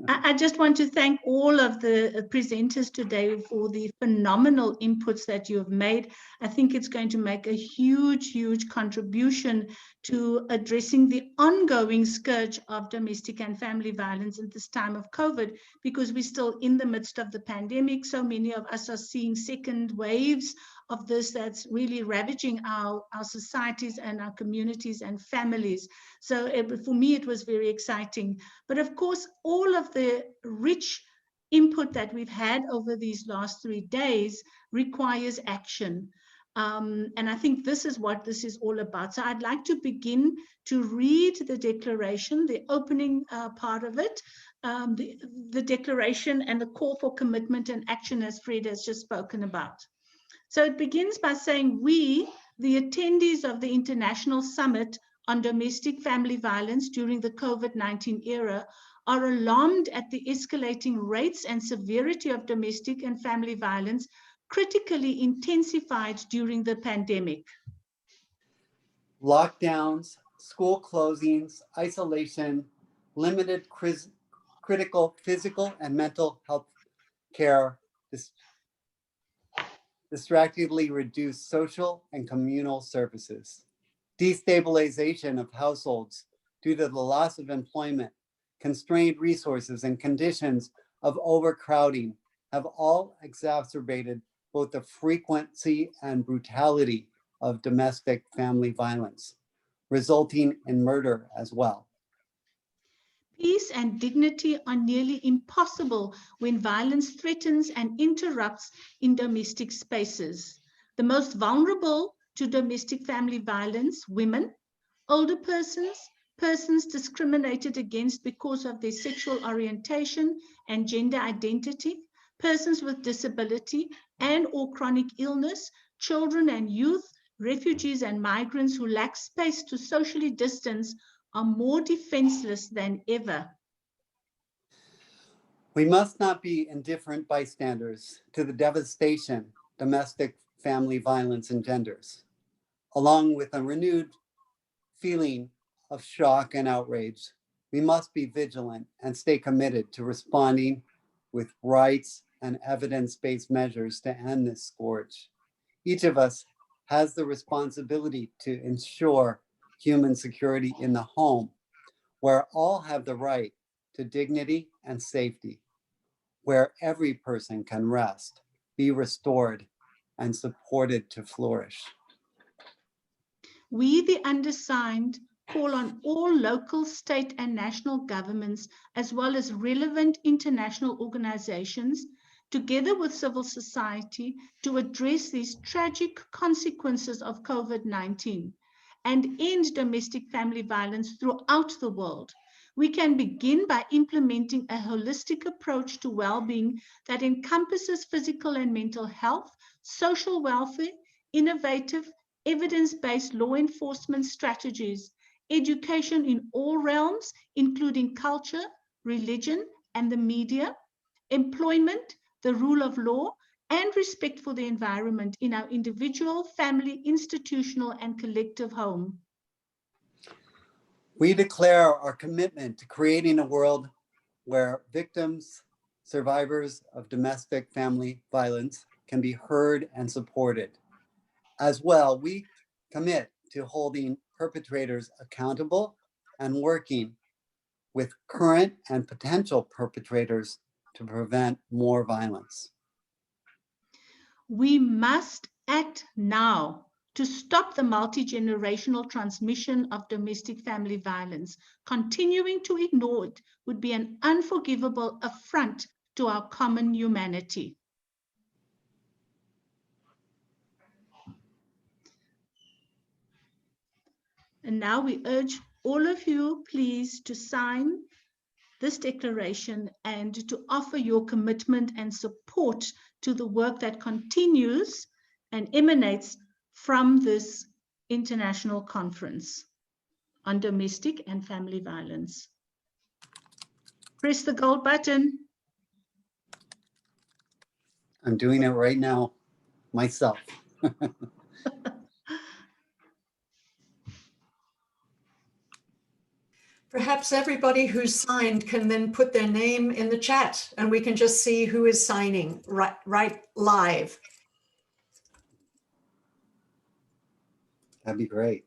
I just want to thank all of the presenters today for the phenomenal inputs that you have made. I think it's going to make a huge, huge contribution to addressing the ongoing scourge of domestic and family violence at this time of COVID, because we're still in the midst of the pandemic. So many of us are seeing second waves of this that's really ravaging our societies and our communities and families. So for me, it was very exciting. But of course, all of the rich input that we've had over these last 3 days requires action. And I think this is what this is all about. So I'd like to begin to read the declaration, the opening part of it, the declaration and the call for commitment and action, as Fred has just spoken about. So it begins by saying, we, the attendees of the International Summit on Domestic Family Violence during the COVID-19 era, are alarmed at the escalating rates and severity of domestic and family violence, critically intensified during the pandemic. Lockdowns, school closings, isolation, limited critical physical and mental health care, distractedly reduced social and communal services. Destabilization of households due to the loss of employment, constrained resources, and conditions of overcrowding have all exacerbated both the frequency and brutality of domestic family violence, resulting in murder as well. Peace and dignity are nearly impossible when violence threatens and interrupts in domestic spaces. The most vulnerable to domestic family violence, women, older persons, persons discriminated against because of their sexual orientation and gender identity, persons with disability and or chronic illness, children and youth, refugees and migrants who lack space to socially distance are more defenseless than ever. We must not be indifferent bystanders to the devastation domestic family violence engenders, along with a renewed feeling of shock and outrage. We must be vigilant and stay committed to responding with rights and evidence-based measures to end this scourge. Each of us has the responsibility to ensure human security in the home, where all have the right to dignity and safety, where every person can rest, be restored, and supported to flourish. we, the undersigned, call on all local, state, and national governments, as well as relevant international organizations, together with civil society, to address these tragic consequences of COVID-19 and end domestic family violence throughout the world. We can begin by implementing a holistic approach to well-being that encompasses physical and mental health, social welfare, innovative, evidence-based law enforcement strategies, education in all realms, including culture, religion, and the media, employment, the rule of law, and respect for the environment in our individual, family, institutional, and collective home. We declare our commitment to creating a world where victims, survivors of domestic family violence can be heard and supported. As well, we commit to holding perpetrators accountable and working with current and potential perpetrators to prevent more violence. We must act now to stop the multi-generational transmission of domestic family violence. Continuing to ignore it would be an unforgivable affront to our common humanity. And now we urge all of you, please, to sign this declaration and to offer your commitment and support to the work that continues and emanates from this international conference on domestic and family violence. Press the gold button. I'm doing it right now myself. Perhaps everybody who's signed can then put their name in the chat and we can just see who is signing right live. That'd be great.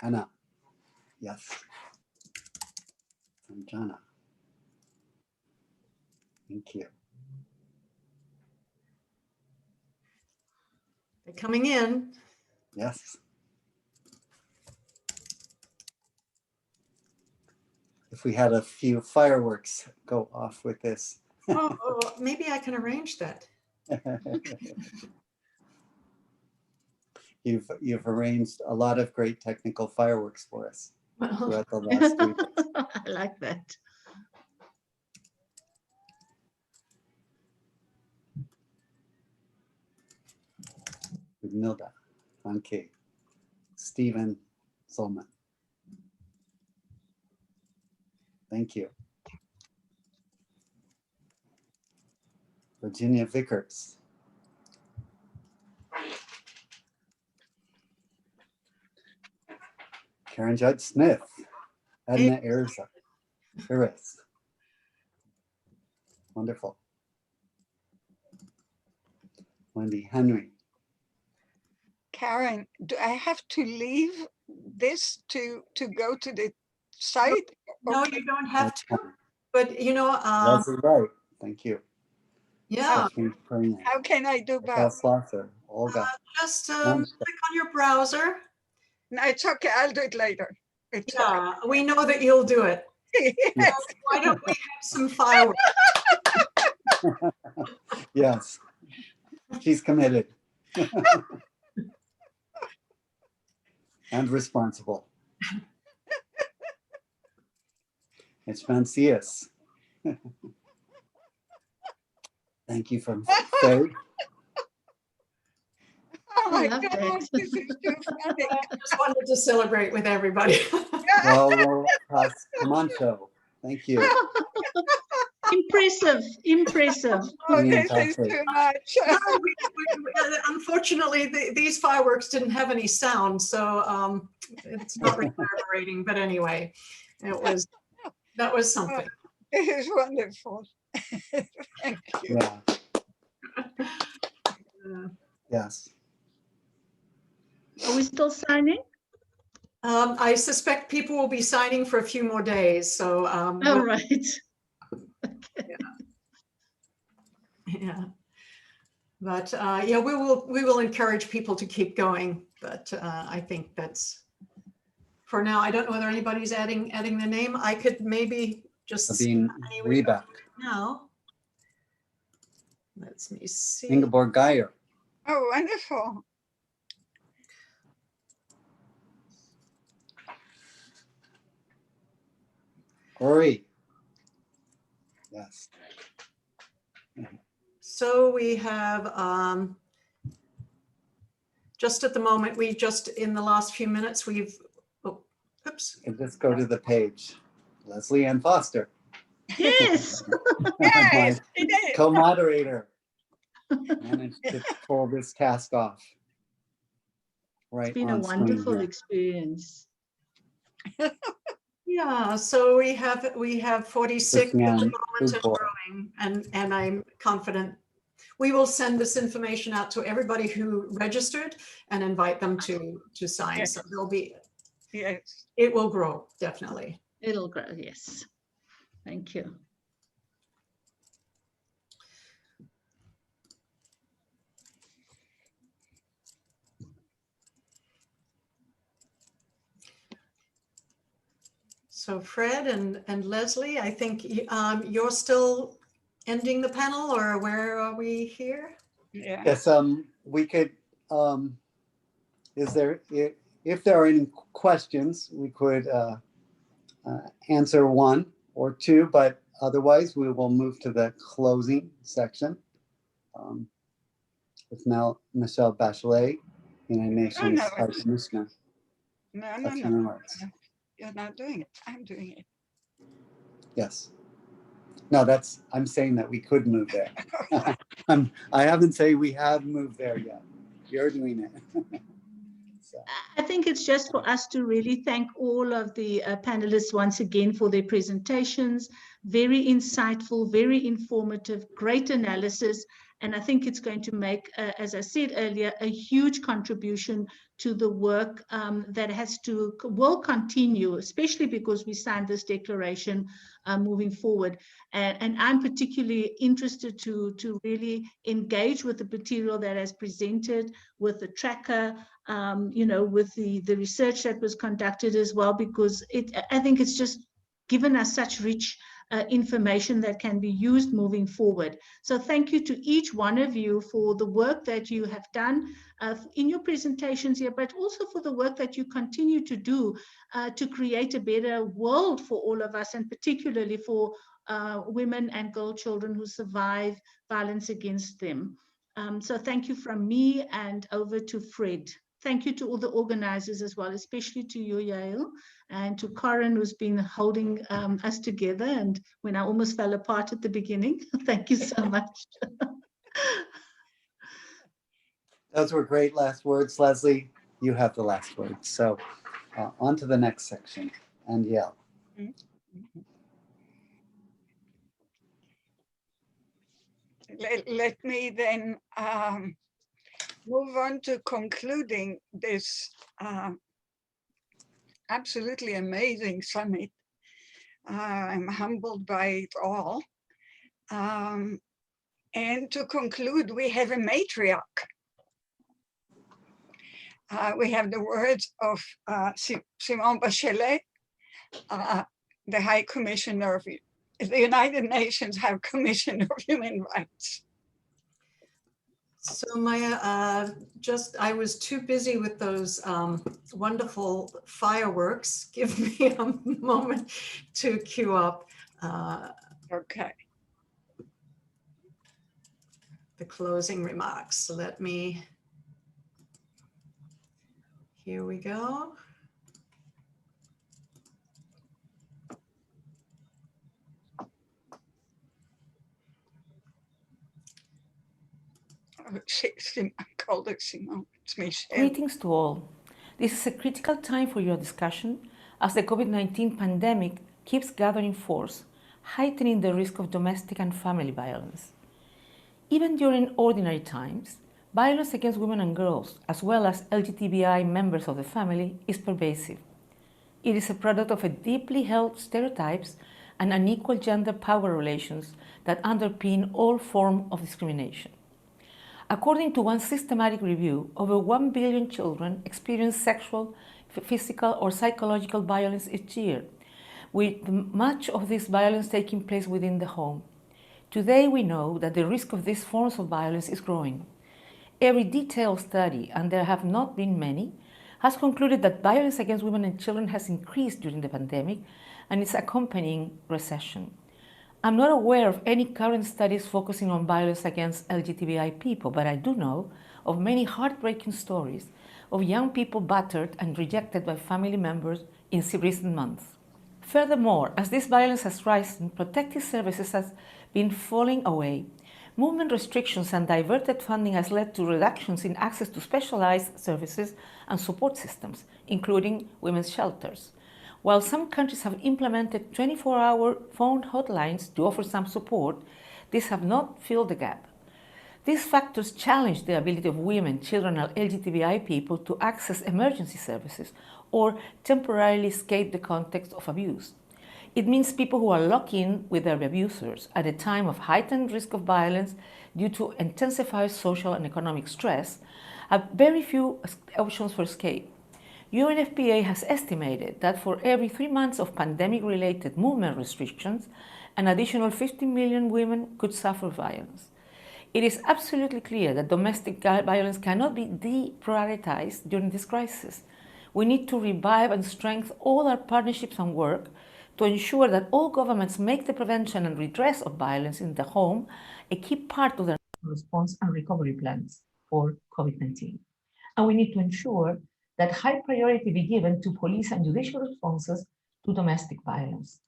Anna, yes. Sanjana, thank you. They're coming in. Yes. If we had a few fireworks go off with this. Oh, maybe I can arrange that. You've arranged a lot of great technical fireworks for us throughout the last week. I like that. With Milda, Anke, Stephen Sullivan. Thank you. Virginia Vickers. Karen Judge Smith. Edna Iris. Wonderful. Wendy Henry. Karen, do I have to leave this to go to the site? No, Okay. you don't have to, but you know, Leslie Wright, thank you. yeah. How can I do that? Olga. Just click on your browser. No, it's okay. I'll do it later. It's yeah, okay. We know that you'll do it. Yes. So why don't we have some fireworks? Yes, she's committed. And responsible. It's Francias. Thank you from Faye. Oh my God, this is too funny. I just wanted to celebrate with everybody. Well, Camacho, thank you. Impressive, impressive. Oh, this is too much. Unfortunately, these fireworks didn't have any sound, so it's not reverberating. But anyway, that was something. It is wonderful. Thank you. Yeah. Yes. Are we still signing? I suspect people will be signing for a few more days. So. All right. Okay. Yeah. But yeah, we will encourage people to keep going. But I think that's for now. I don't know whether anybody's adding the name. I could maybe just Sabine Riebeck, now. Let me see. Ingeborg Geyer. Oh, wonderful. Ori. Yes. So we have just at the moment, we just in the last few minutes, we've, oh, oops. And just go to the page. Leslie Ann Foster. Yes. Yes, My it is. co-moderator. Managed to pull this task off. Right. It's been a on screen wonderful here. experience. Yeah, so we have 46 at the man, moment good and boy. growing, and I'm confident we will send this information out to everybody who registered and invite them to sign. Yes. So there'll be, Yes. it will grow, definitely. It'll grow, yes. Thank you. So Fred and Leslie, I think you're still ending the panel, or where are we here? Yeah. Yes, we could, is there, if there are any questions, we could answer one or two, but otherwise we will move to the closing section with Michelle Bachelet, United Nations no, High Commissioner. No. You're not doing it. I'm doing it. Yes. No, I'm saying that we could move there. I haven't said we have moved there yet. You're doing it. So. I think it's just for us to really thank all of the panelists once again for their presentations. Very insightful, very informative, great analysis. And I think it's going to make, as I said earlier, a huge contribution to the work that will continue, especially because we signed this declaration moving forward. And I'm particularly interested to really engage with the material that is presented, with the tracker, with the research that was conducted as well, because I think it's just given us such rich information that can be used moving forward. So thank you to each one of you for the work that you have done in your presentations here, but also for the work that you continue to do to create a better world for all of us, and particularly for women and girl children who survive violence against them. So thank you from me, and over to Fred. Thank you to all the organizers as well, especially to you, Yael, and to Corinne, who's been holding us together, and when I almost fell apart at the beginning. Thank you so much. Those were great last words, Leslie. You have the last word. So on to the next section, and Yael. Let me then move on to concluding this absolutely amazing summit. I'm humbled by it all. And to conclude, we have a matriarch. We have the words of Simone Bachelet, the High Commissioner of the United Nations High Commissioner of Human Rights. So Maya, I was too busy with those wonderful fireworks. Give me a moment to queue up. Okay. The closing remarks. So here we go. I called it Simone. It's Michelle. Greetings to all. This is a critical time for your discussion as the COVID-19 pandemic keeps gathering force, heightening the risk of domestic and family violence. Even during ordinary times, violence against women and girls, as well as LGBTI members of the family, is pervasive. It is a product of a deeply held stereotypes and unequal gender power relations that underpin all forms of discrimination. According to one systematic review, over 1 billion children experience sexual, physical, or psychological violence each year, with much of this violence taking place within the home. Today we know that the risk of these forms of violence is growing. Every detailed study, and there have not been many, has concluded that violence against women and children has increased during the pandemic and its accompanying recession. I'm not aware of any current studies focusing on violence against LGBTI people, but I do know of many heartbreaking stories of young people battered and rejected by family members in recent months. Furthermore, as this violence has risen, protective services have been falling away. Movement restrictions and diverted funding has led to reductions in access to specialized services and support systems, including women's shelters. While some countries have implemented 24-hour phone hotlines to offer some support, these have not filled the gap. These factors challenge the ability of women, children, and LGBTI people to access emergency services or temporarily escape the context of abuse. It means people who are locked in with their abusers at a time of heightened risk of violence due to intensified social and economic stress have very few options for escape. UNFPA has estimated that for every 3 months of pandemic-related movement restrictions, an additional 50 million women could suffer violence. It is absolutely clear that domestic violence cannot be deprioritized during this crisis. We need to revive and strengthen all our partnerships and work to ensure that all governments make the prevention and redress of violence in the home a key part of their response and recovery plans for COVID-19. And we need to ensure that high priority be given to police and judicial responses to domestic violence.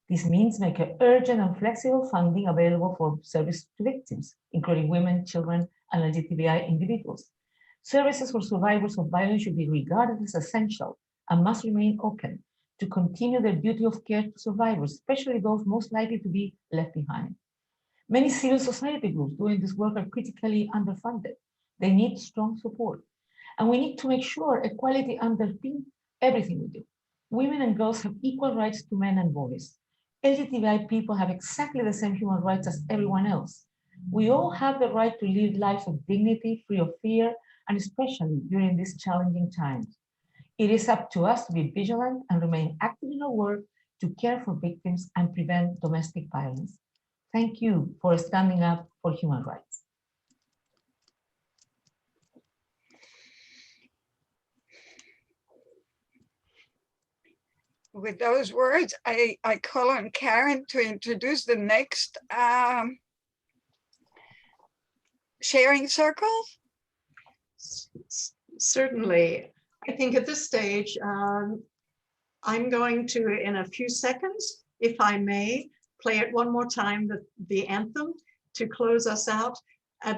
This means making urgent and flexible funding available for service to victims, including women, children, and LGBTI individuals. Services for survivors of violence should be regarded as essential and must remain open to continue their duty of care to survivors, especially those most likely to be left behind. Many civil society groups doing this work are critically underfunded. They need strong support. And we need to make sure equality underpins everything we do. Women and girls have equal rights to men and boys. LGBTI people have exactly the same human rights as everyone else. We all have the right to live lives of dignity, free of fear, and especially during these challenging times. It is up to us to be vigilant and remain active in our work to care for victims and prevent domestic violence. Thank you for standing up for human rights. With those words, I call on Karen to introduce the next sharing circle. Certainly. I think at this stage, I'm going to, in a few seconds, if I may, play it one more time, the anthem to close us out.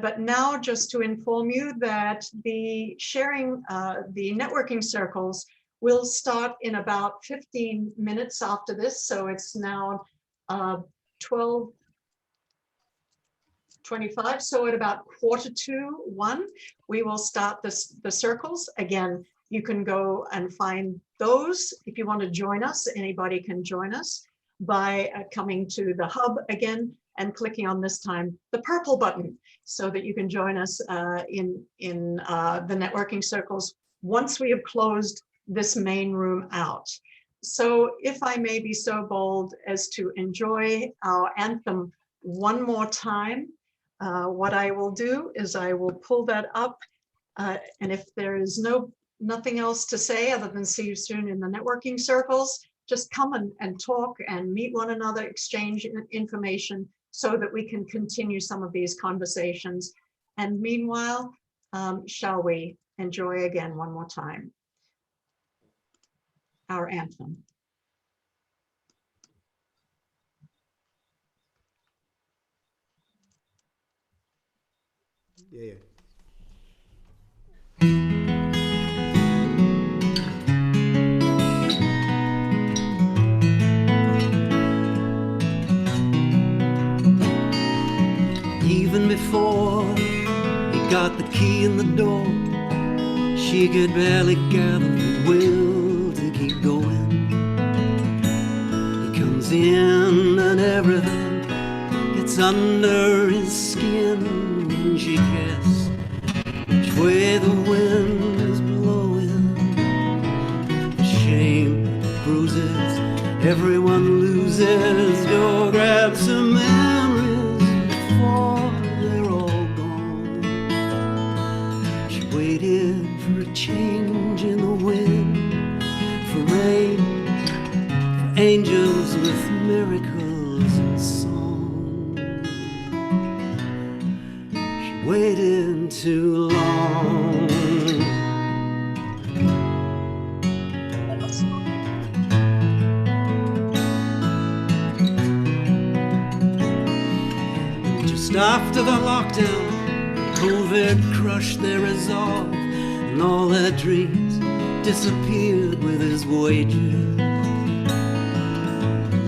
But now just to inform you that the sharing, the networking circles will start in about 15 minutes after this. So it's now 12:25. So at about 1:45, we will start the circles. Again, you can go and find those. If you want to join us, anybody can join us by coming to the hub again and clicking on this time the purple button so that you can join us in the networking circles once we have closed this main room out. So if I may be so bold as to enjoy our anthem one more time, what I will do is I will pull that up, and if there is nothing else to say other than see you soon in the networking circles, just come and talk and meet one another, exchange information so that we can continue some of these conversations. And meanwhile, shall we enjoy again one more time our anthem. Yeah. Even before he got the key in the door, she could barely gather the will to keep going. He comes in and everything gets under his skin. She casts way the wind is blowing, the shame bruises, everyone loses. Go grab some memories before they're all gone. She waited for a change in the wind, for rain, for angels with miracles and song. She waited too long. Just after the lockdown, COVID crushed their resolve, and all their dreams disappeared with his wages.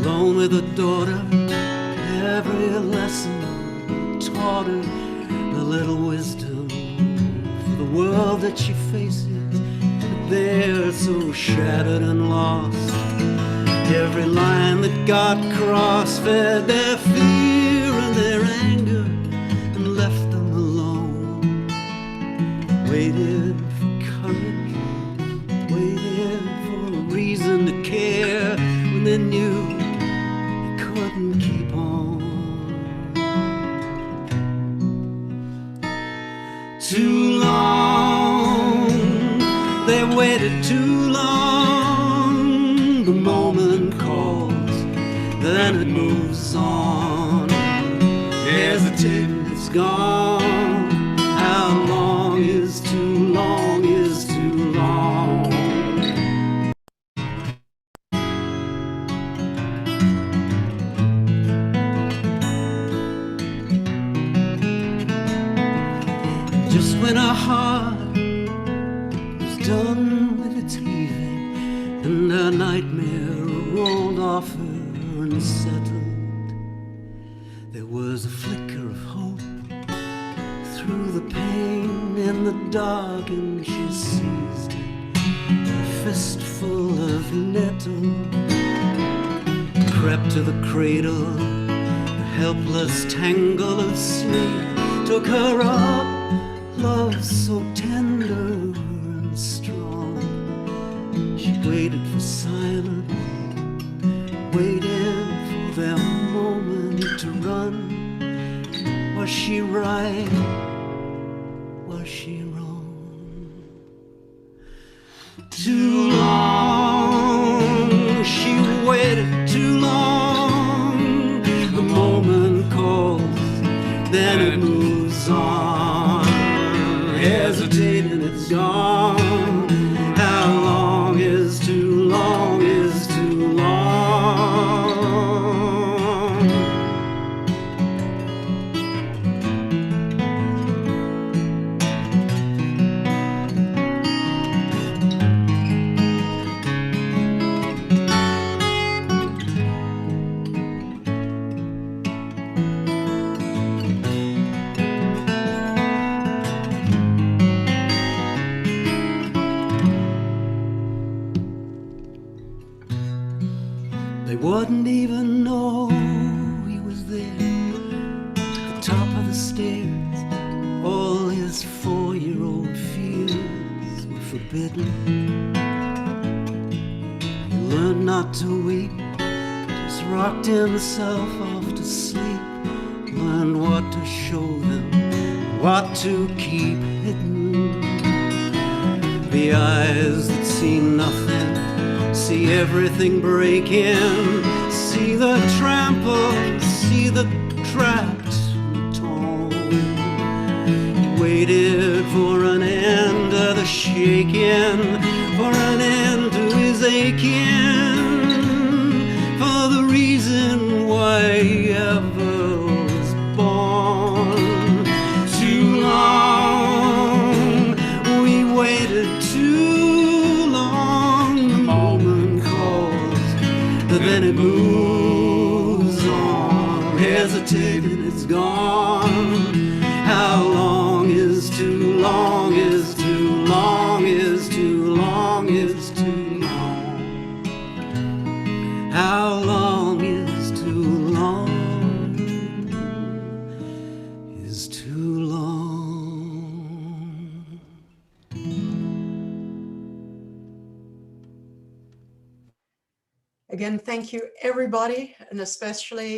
Alone with a daughter, every lesson taught her a little wisdom for the world that she faces. But they're so shattered and lost. Every line that got crossed fed their fear and their anger and left them alone. Waited for courage, waited for a reason to care when they knew they couldn't keep on. Too long, they waited too long. The moment calls, then it moves on. Hesitating, it's gone. How long is too long is too long. Just when our heart was done with its heaving and her nightmare rolled off her and settled, there was a flicker of hope through the pain in the dark, and she seized it, a fistful of nettle, crept to the cradle, the helpless tangle of sleep took her up, love so tender and strong. She waited for silence, waited for their moment to run. Was she right? Was she wrong? Too long, she waited too long. The moment calls, then it moves on. Hesitating, it's gone. How long is too long is too long. They wouldn't even know he was there at the top of the stairs. All his 4-year-old fears were forbidden. He learned not to weep, just rocked himself off to sleep. Learned what to show them, what to keep hidden. The eyes that see nothing, see everything breaking, see the trampled, see the trapped and torn. He waited for an end to the shaking, for an end to his aching, for the reason why he ever was born. Too long, we waited too long. The moment calls, but then it moves on. Hesitating, it's gone. How long is too long is too long is too long is too long. How long is too long is too long. Again, thank you everybody, and especially